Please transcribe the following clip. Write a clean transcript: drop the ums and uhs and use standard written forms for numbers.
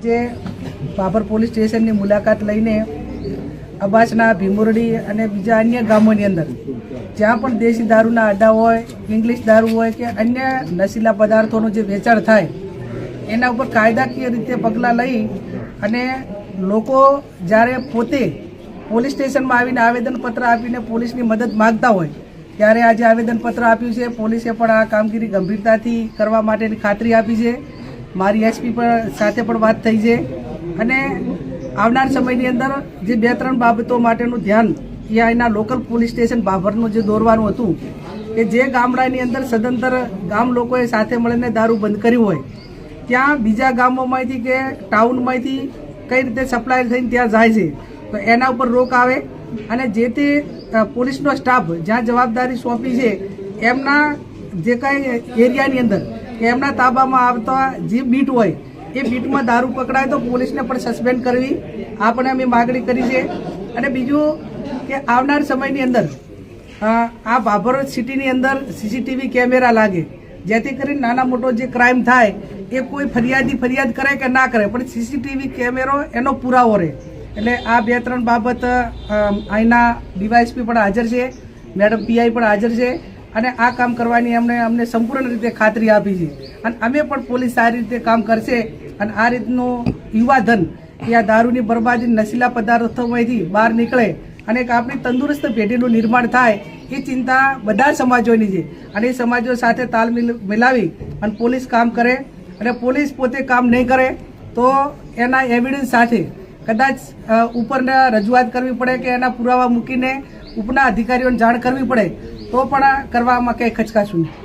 આજે બાબર પોલીસ સ્ટેશનની મુલાકાત લઈને અબાસના ભીમોરડી અને બીજા અન્ય ગામોની અંદર જ્યાં પણ દેશી દારૂના અડ્ડા હોય, ઇંગ્લિશ દારૂ હોય કે અન્ય નશીલા પદાર્થોનું જે વેચાણ થાય એના ઉપર કાયદાકીય રીતે પગલાં લઈ અને લોકો જ્યારે પોતે પોલીસ સ્ટેશનમાં આવીને આવેદનપત્ર આપીને પોલીસની મદદ માગતા હોય ત્યારે આજે આવેદનપત્ર આપ્યું છે. પોલીસે પણ આ કામગીરી ગંભીરતાથી કરવા માટેની ખાતરી આપી છે. મારી એસપી સાથે પણ વાત થઈ છે અને આવનાર સમયની અંદર જે 2-3 બાબતો માટેનું ધ્યાન એ અહીંના લોકલ પોલીસ સ્ટેશન બાબરનું જે દોરવાનું હતું કે જે ગામડાની અંદર સદંતર ગામ લોકોએ સાથે મળીને દારૂ બંધ કર્યું હોય ત્યાં બીજા ગામોમાંથી કે ટાઉનમાંથી કઈ રીતે સપ્લાય થઈને ત્યાં જાય છે તો એના ઉપર રોક આવે અને જે તે પોલીસનો સ્ટાફ જ્યાં જવાબદારી સોંપી છે એમના જે કાંઈ એરિયાની અંદર કે એમના તાબામાં આવતા જે બીટ હોય એ બીટમાં દારૂ પકડાય તો પોલીસને પણ સસ્પેન્ડ કરવી આપણે અમે માગણી કરી છે. અને બીજું કે આવનાર સમયની અંદર આ બાબર સિટીની અંદર સીસીટીવી કેમેરા લાગે જેથી કરીને નાના મોટો જે ક્રાઇમ થાય એ કોઈ ફરિયાદ કરે કે ના કરે પણ સીસીટીવી કેમેરો એનો પુરાવો રહે. એટલે આ 2-3 બાબત અહીંના ડીવાયએસપી પણ હાજર છે, મેડમ પીઆઈ પણ હાજર છે અને આ કામ કરવાની અમને સંપૂર્ણ રીતે ખાતરી આપી છે અને અમે પણ પોલીસ સારી રીતે કામ કરશે અને આ રીતનું યુવાધન એ આ દારૂની બરબાદી નશીલા પદાર્થોમાંથી બહાર નીકળે અને એક આપણી તંદુરસ્ત પેઢીનું નિર્માણ થાય એ ચિંતા બધા સમાજોની છે અને એ સમાજો સાથે તાલ મિલાવી અને પોલીસ કામ કરે અને પોલીસ પોતે કામ નહીં કરે તો એના એવિડન્સ સાથે કદાચ ઉપરને રજૂઆત કરવી પડે કે એના પુરાવા મૂકીને ઉપરના અધિકારીઓને જાણ કરવી પડે તો પણ કરવામાં કંઈ ખચકાશું નહીં.